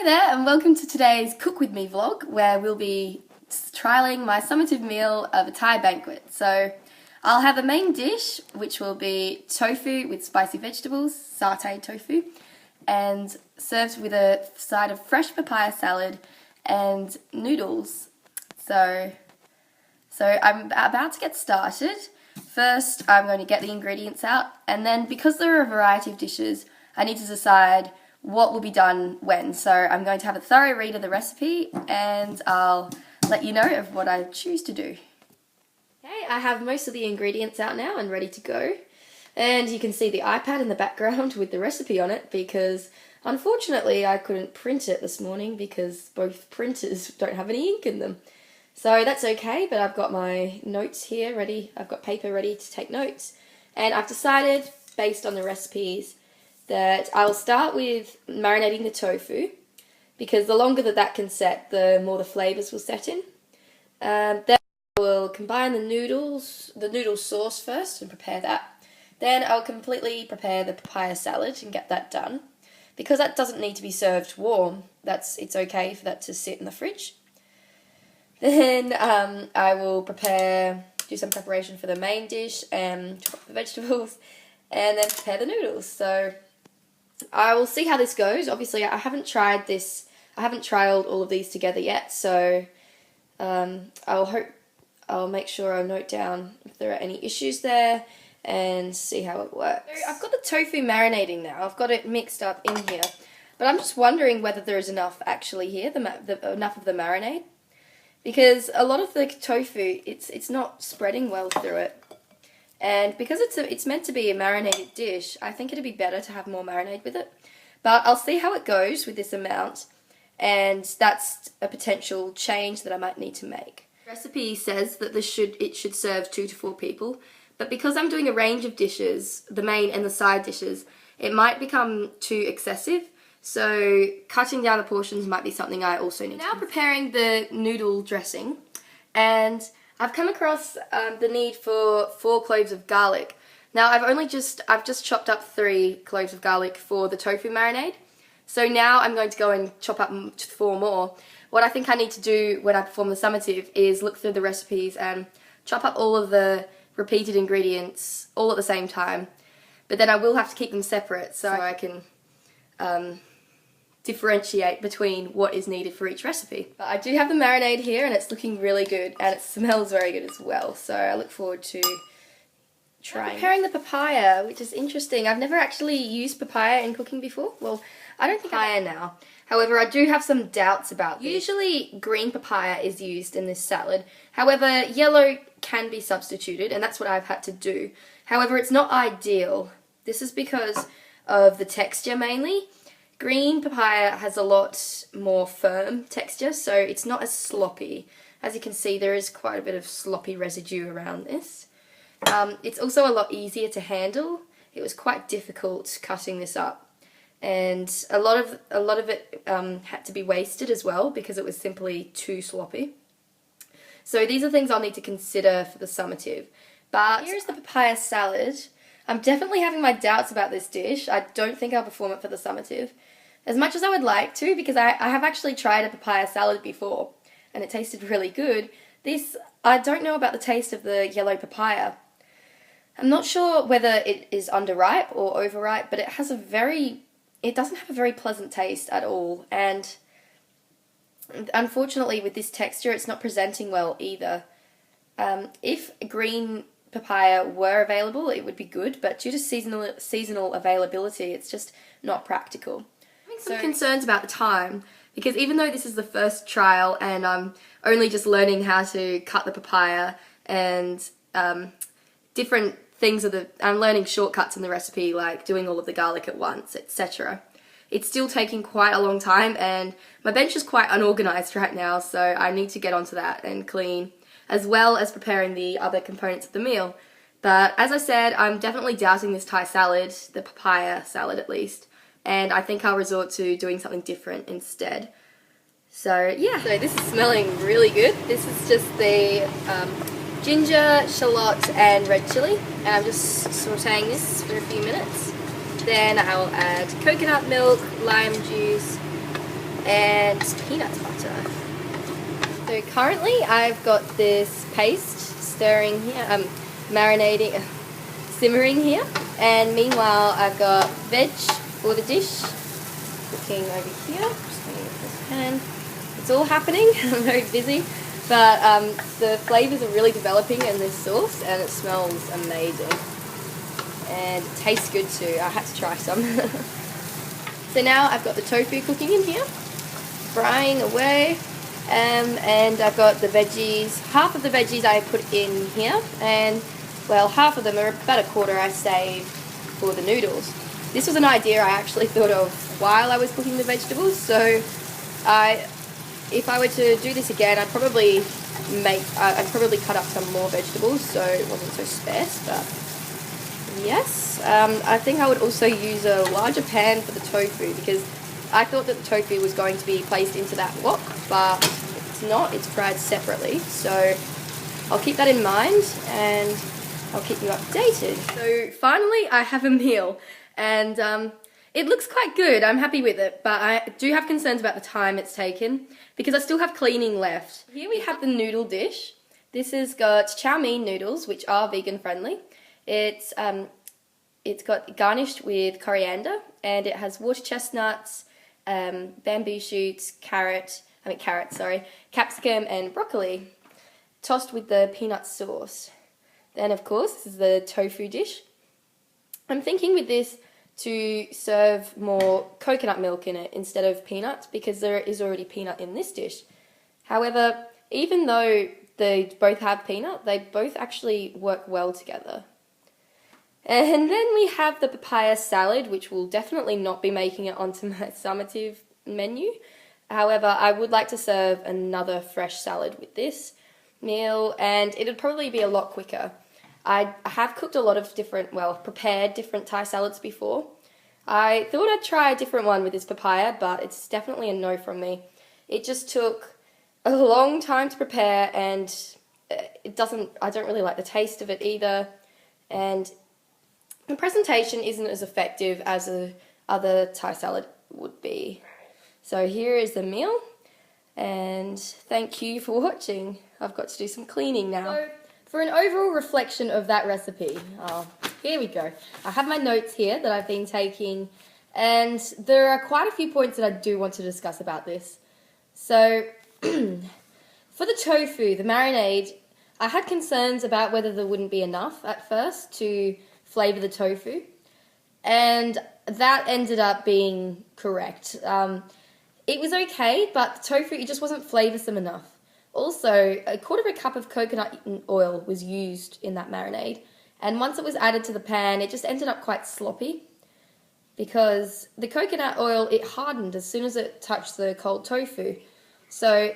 there and welcome to today's Cook With Me vlog where we'll be trialling my summative meal of a Thai banquet. So I'll have a main dish which will be tofu with spicy vegetables, sauteed tofu, and served with a side of fresh papaya salad and noodles. So I'm about to get started. First I'm going to get the ingredients out, and then because there are a variety of dishes I need to decide what will be done when. So I'm going to have a thorough read of the recipe and I'll let you know of what I choose to do. Okay, I have most of the ingredients out now and ready to go. And you can see the iPad in the background with the recipe on it because unfortunately I couldn't print it this morning because both printers don't have any ink in them. So that's okay, but I've got my notes here ready. I've got paper ready to take notes. And I've decided, based on the recipes, that I'll start with marinating the tofu because the longer that can set, the more the flavours will set in. Then I will combine the noodle sauce first and prepare that. Then I'll completely prepare the papaya salad and get that done. Because that doesn't need to be served warm, it's okay for that to sit in the fridge. Then I will do some preparation for the main dish and chop up the vegetables and then prepare the noodles. So I will see how this goes. Obviously I haven't tried this, I haven't trialed all of these together yet, so I'll make sure I note down if there are any issues there and see how it works. So I've got the tofu marinating now, I've got it mixed up in here, but I'm just wondering whether there is enough actually here, enough of the marinade, because a lot of the tofu, it's not spreading well through it. And because it's meant to be a marinated dish, I think it'd be better to have more marinade with it. But I'll see how it goes with this amount, and that's a potential change that I might need to make. The recipe says that it should serve 2 to 4 people, but because I'm doing a range of dishes, the main and the side dishes, it might become too excessive. So cutting down the portions might be something I also need to do. Now preparing the noodle dressing, and I've come across the need for 4 cloves of garlic. Now I've just chopped up 3 cloves of garlic for the tofu marinade. So now I'm going to go and chop up 4 more. What I think I need to do when I perform the summative is look through the recipes and chop up all of the repeated ingredients all at the same time. But then I will have to keep them separate so I can differentiate between what is needed for each recipe. But I do have the marinade here and it's looking really good and it smells very good as well, so I look forward to trying. I'm preparing the papaya, which is interesting. I've never actually used papaya in cooking before. Well, I don't think I am now. However, I do have some doubts about this. Usually green papaya is used in this salad. However, yellow can be substituted and that's what I've had to do. However, it's not ideal. This is because of the texture mainly. Green papaya has a lot more firm texture, so it's not as sloppy. As you can see, there is quite a bit of sloppy residue around this. It's also a lot easier to handle. It was quite difficult cutting this up, and a lot of it had to be wasted as well because it was simply too sloppy. So these are things I'll need to consider for the summative. But here's the papaya salad. I'm definitely having my doubts about this dish. I don't think I'll perform it for the summative. As much as I would like to, because I have actually tried a papaya salad before, and it tasted really good. I don't know about the taste of the yellow papaya. I'm not sure whether it is underripe or overripe, but it doesn't have a very pleasant taste at all, and unfortunately with this texture it's not presenting well either. If green papaya were available it would be good, but due to seasonal availability it's just not practical. Some concerns about the time, because even though this is the first trial and I'm only just learning how to cut the papaya and different things I'm learning shortcuts in the recipe, like doing all of the garlic at once, etc. It's still taking quite a long time and my bench is quite unorganized right now, so I need to get onto that and clean, as well as preparing the other components of the meal. But as I said, I'm definitely doubting this Thai salad, the papaya salad at least. And I think I'll resort to doing something different instead. So yeah, so this is smelling really good. This is just the ginger, shallot and red chilli, and I'm just sauteing this for a few minutes. Then I'll add coconut milk, lime juice, and peanut butter. So currently I've got this paste stirring here, marinating, simmering here, and meanwhile I've got veg for the dish cooking over here. Just going to get this pan. It's all happening. I'm very busy, but the flavors are really developing in this sauce, and it smells amazing, and it tastes good too. I had to try some. So now I've got the tofu cooking in here, frying away, and I've got the veggies. Half of the veggies I put in here, and well, half of them, are about a quarter, I saved for the noodles. This was an idea I actually thought of while I was cooking the vegetables, so if I were to do this again, I'd probably cut up some more vegetables so it wasn't so sparse, but yes. I think I would also use a larger pan for the tofu, because I thought that the tofu was going to be placed into that wok, but it's not. It's fried separately, so I'll keep that in mind and I'll keep you updated. So finally I have a meal, and it looks quite good. I'm happy with it, but I do have concerns about the time it's taken because I still have cleaning left. Here we have the noodle dish. This has got chow mein noodles, which are vegan friendly. It's got garnished with coriander, and it has water chestnuts, bamboo shoots, capsicum and broccoli, tossed with the peanut sauce. Then of course this is the tofu dish. I'm thinking with this to serve more coconut milk in it instead of peanuts, because there is already peanut in this dish. However, even though they both have peanut, they both actually work well together. And then we have the papaya salad, which will definitely not be making it onto my summative menu. However, I would like to serve another fresh salad with this meal, and it would probably be a lot quicker. I have cooked a lot of prepared different Thai salads before. I thought I'd try a different one with this papaya, but it's definitely a no from me. It just took a long time to prepare, and I don't really like the taste of it either, and the presentation isn't as effective as other Thai salad would be. So here is the meal, and thank you for watching. I've got to do some cleaning now. So, for an overall reflection of that recipe, here we go. I have my notes here that I've been taking, and there are quite a few points that I do want to discuss about this. So, for the tofu, the marinade, I had concerns about whether there wouldn't be enough at first to flavour the tofu, and that ended up being correct. It was okay, but the tofu, it just wasn't flavoursome enough. Also, a quarter of a cup of coconut oil was used in that marinade, and once it was added to the pan, it just ended up quite sloppy, because the coconut oil, it hardened as soon as it touched the cold tofu, so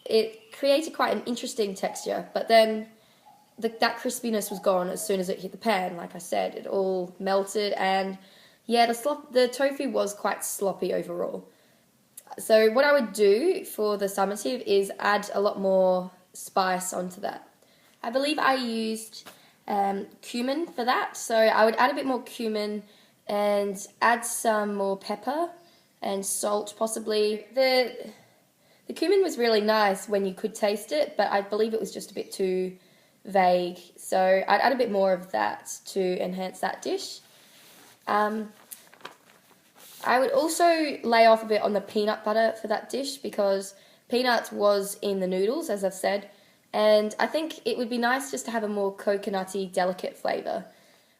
it created quite an interesting texture, but then that crispiness was gone as soon as it hit the pan. Like I said, it all melted, and yeah, the tofu was quite sloppy overall. So what I would do for the summative is add a lot more spice onto that. I believe I used cumin for that, so I would add a bit more cumin and add some more pepper and salt possibly. The cumin was really nice when you could taste it, but I believe it was just a bit too vague, so I'd add a bit more of that to enhance that dish. I would also lay off a bit on the peanut butter for that dish, because peanuts was in the noodles, as I've said, and I think it would be nice just to have a more coconutty, delicate flavour.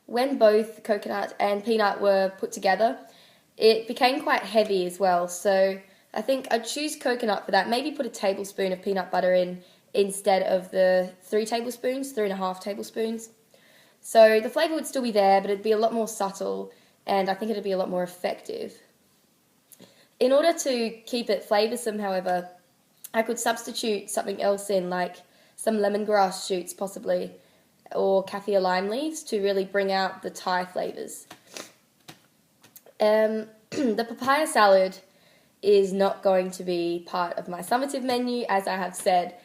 When both coconut and peanut were put together, it became quite heavy as well, so I think I'd choose coconut for that. Maybe put a tablespoon of peanut butter in instead of the 3.5 tablespoons. So the flavour would still be there, but it'd be a lot more subtle, and I think it'd be a lot more effective. In order to keep it flavoursome, however, I could substitute something else in, like some lemongrass shoots possibly, or kaffir lime leaves, to really bring out the Thai flavours. The papaya salad is not going to be part of my summative menu, as I have said.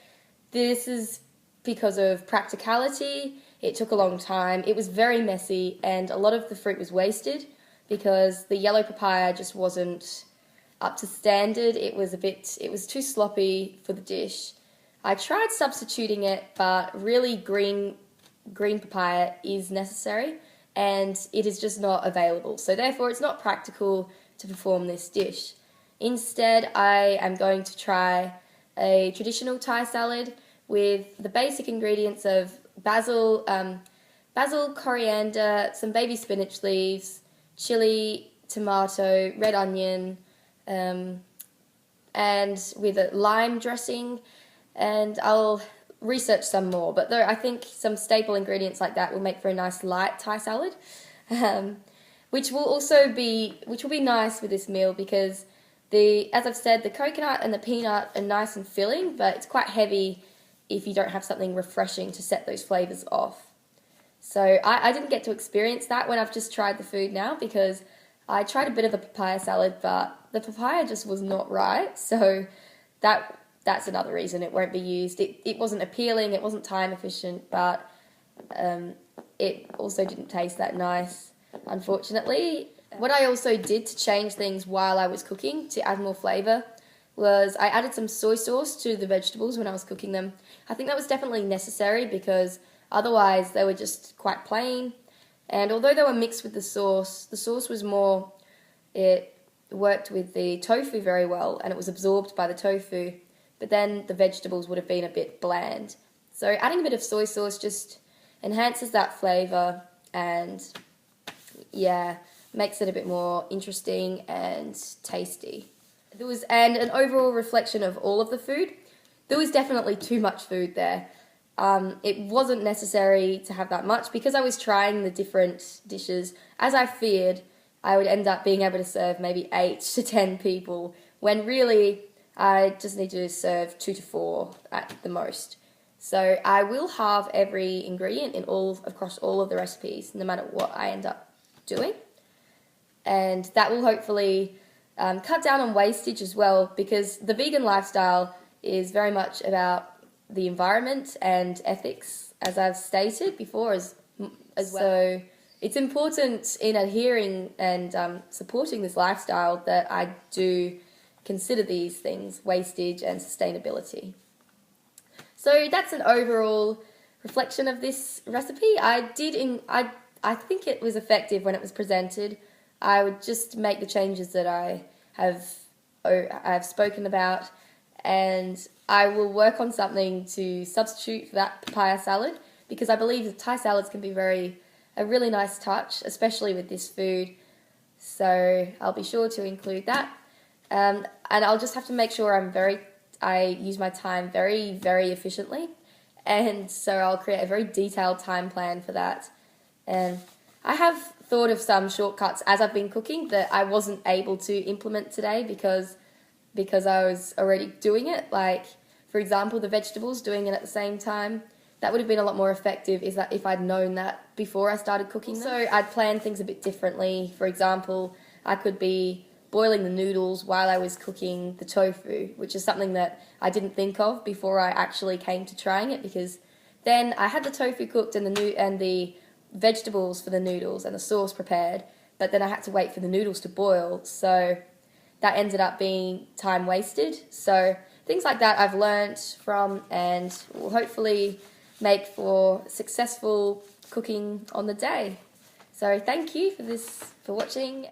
This is because of practicality. It took a long time, it was very messy, and a lot of the fruit was wasted because the yellow papaya just wasn't up to standard. It was too sloppy for the dish. I tried substituting it, but really green papaya is necessary and it is just not available. So therefore it's not practical to perform this dish. Instead, I am going to try a traditional Thai salad with the basic ingredients of basil, coriander, some baby spinach leaves, chili, tomato, red onion, and with a lime dressing, and I'll research some more. But though I think some staple ingredients like that will make for a nice light Thai salad, which will be nice with this meal because as I've said, the coconut and the peanut are nice and filling, but it's quite heavy if you don't have something refreshing to set those flavours off. So I didn't get to experience that when I've just tried the food now because I tried a bit of the papaya salad, but the papaya just was not right. So that's another reason it won't be used. It wasn't appealing, it wasn't time efficient, but it also didn't taste that nice, unfortunately. What I also did to change things while I was cooking to add more flavour was I added some soy sauce to the vegetables when I was cooking them. I think that was definitely necessary because otherwise they were just quite plain. And although they were mixed with the sauce was more, it worked with the tofu very well and it was absorbed by the tofu, but then the vegetables would have been a bit bland. So adding a bit of soy sauce just enhances that flavour and, yeah, makes it a bit more interesting and tasty. And an overall reflection of all of the food. There was definitely too much food there. It wasn't necessary to have that much because I was trying the different dishes. As I feared, I would end up being able to serve maybe 8 to 10 people when really I just need to serve 2 to 4 at the most. So I will halve every ingredient across all of the recipes, no matter what I end up doing. And that will hopefully cut down on wastage as well, because the vegan lifestyle is very much about the environment and ethics, as I've stated before as well. So it's important in adhering and supporting this lifestyle that I do consider these things, wastage and sustainability. So that's an overall reflection of this recipe. I think it was effective when it was presented. I would just make the changes that I have spoken about, and I will work on something to substitute for that papaya salad because I believe the Thai salads can be a really nice touch, especially with this food. So I'll be sure to include that, and I'll just have to make sure I use my time very, very efficiently, and so I'll create a very detailed time plan for that. And I have thought of some shortcuts as I've been cooking that I wasn't able to implement today because I was already doing it. Like, for example, the vegetables, doing it at the same time. That would have been a lot more effective if I'd known that before I started cooking them. So I'd plan things a bit differently. For example, I could be boiling the noodles while I was cooking the tofu, which is something that I didn't think of before I actually came to trying it, because then I had the tofu cooked and the vegetables for the noodles and the sauce prepared, but then I had to wait for the noodles to boil, so that ended up being time wasted. So things like that I've learnt from and will hopefully make for successful cooking on the day. So thank you for watching.